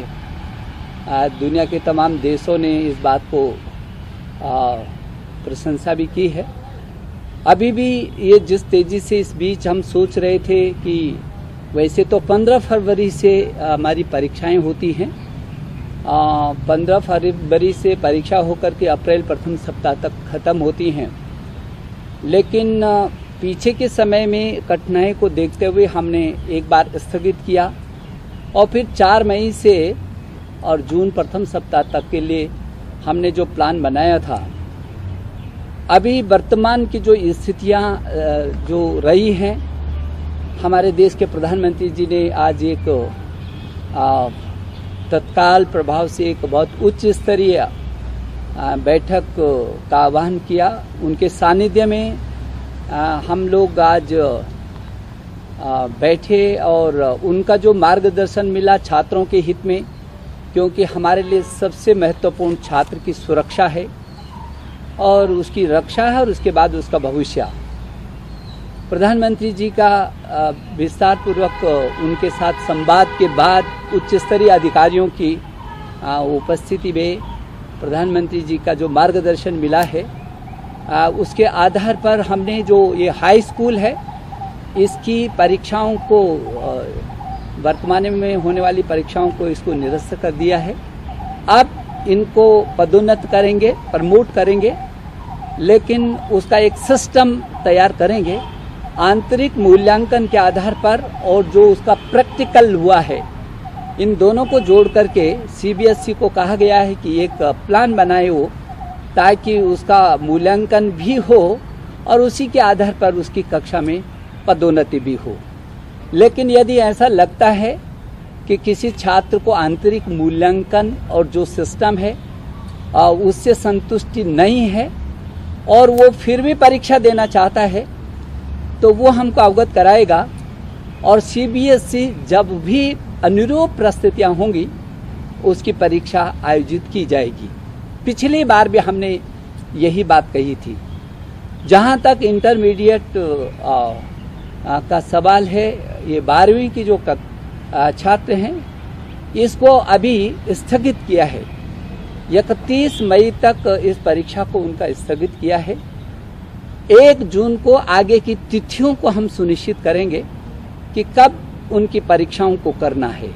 दुनिया के तमाम देशों ने इस बात को प्रशंसा भी की है। अभी भी ये जिस तेजी से इस बीच हम सोच रहे थे कि वैसे तो 15 फरवरी से हमारी परीक्षाएं होती हैं, 15 फरवरी से परीक्षा होकर के अप्रैल प्रथम सप्ताह तक ख़त्म होती हैं, लेकिन पीछे के समय में कठिनाई को देखते हुए हमने एक बार स्थगित किया और फिर 4 मई से और जून प्रथम सप्ताह तक के लिए हमने जो प्लान बनाया था। अभी वर्तमान की जो स्थितियां जो रही हैं, हमारे देश के प्रधानमंत्री जी ने आज एक तत्काल प्रभाव से एक बहुत उच्च स्तरीय बैठक का आह्वान किया। उनके सानिध्य में हम लोग आज बैठे और उनका जो मार्गदर्शन मिला छात्रों के हित में, क्योंकि हमारे लिए सबसे महत्वपूर्ण छात्र की सुरक्षा है और उसकी रक्षा है और उसके बाद उसका भविष्य। प्रधानमंत्री जी का विस्तार पूर्वक उनके साथ संवाद के बाद उच्च स्तरीय अधिकारियों की उपस्थिति में प्रधानमंत्री जी का जो मार्गदर्शन मिला है, उसके आधार पर हमने जो ये हाई स्कूल है इसकी परीक्षाओं को वर्तमान में होने वाली परीक्षाओं को इसको निरस्त कर दिया है। अब इनको पदोन्नत करेंगे, प्रमोट करेंगे, लेकिन उसका एक सिस्टम तैयार करेंगे आंतरिक मूल्यांकन के आधार पर और जो उसका प्रैक्टिकल हुआ है, इन दोनों को जोड़ करके सीबीएसई को कहा गया है कि एक प्लान बनाए हो ताकि उसका मूल्यांकन भी हो और उसी के आधार पर उसकी कक्षा में पदोन्नति भी हो। लेकिन यदि ऐसा लगता है कि किसी छात्र को आंतरिक मूल्यांकन और जो सिस्टम है उससे संतुष्टि नहीं है और वो फिर भी परीक्षा देना चाहता है, तो वो हमको अवगत कराएगा और सीबीएसई जब भी अनुरूप परिस्थितियां होंगी उसकी परीक्षा आयोजित की जाएगी। पिछली बार भी हमने यही बात कही थी। जहां तक इंटरमीडिएट का सवाल है, ये 12वीं की जो छात्र हैं इसको अभी स्थगित किया है। 31 मई तक इस परीक्षा को उनका स्थगित किया है। 1 जून को आगे की तिथियों को हम सुनिश्चित करेंगे कि कब उनकी परीक्षाओं को करना है।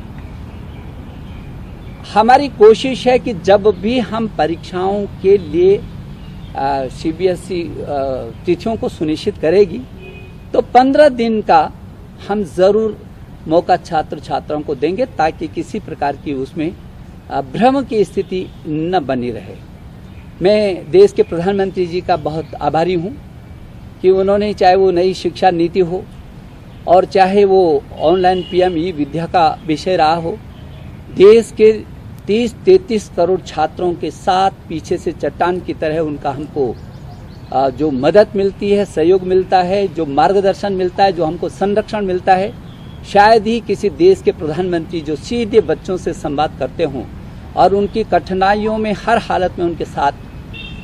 हमारी कोशिश है कि जब भी हम परीक्षाओं के लिए सीबीएसई तिथियों को सुनिश्चित करेगी तो 15 दिन का हम जरूर मौका छात्र छात्राओं को देंगे ताकि किसी प्रकार की उसमें भ्रम की स्थिति न बनी रहे। मैं देश के प्रधानमंत्री जी का बहुत आभारी हूं कि उन्होंने, चाहे वो नई शिक्षा नीति हो और चाहे वो ऑनलाइन पीएम ई विद्या का विषय रहा हो, देश के 30-33 करोड़ छात्रों के साथ पीछे से चट्टान की तरह उनका हमको जो मदद मिलती है, सहयोग मिलता है, जो मार्गदर्शन मिलता है, जो हमको संरक्षण मिलता है, शायद ही किसी देश के प्रधानमंत्री जो सीधे बच्चों से संवाद करते हों और उनकी कठिनाइयों में हर हालत में उनके साथ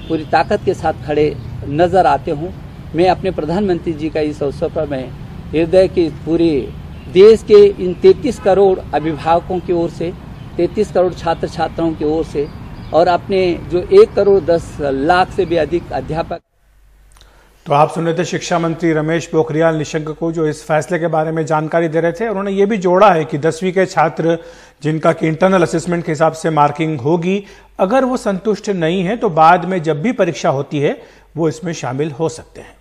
पूरी ताकत के साथ खड़े नजर आते हों। मैं अपने प्रधानमंत्री जी का इस अवसर पर मैं हृदय की पूरे देश के इन 33 करोड़ अभिभावकों की ओर से, 33 करोड़ छात्र छात्राओं की ओर से और अपने जो 1 करोड़ 10 लाख से भी अधिक अध्यापक। तो आप सुन रहे थे शिक्षा मंत्री रमेश पोखरियाल निशंक को, जो इस फैसले के बारे में जानकारी दे रहे थे। उन्होंने ये भी जोड़ा है कि 10वीं के छात्र जिनका कि इंटरनल असेसमेंट के हिसाब से मार्किंग होगी, अगर वो संतुष्ट नहीं है तो बाद में जब भी परीक्षा होती है वो इसमें शामिल हो सकते हैं।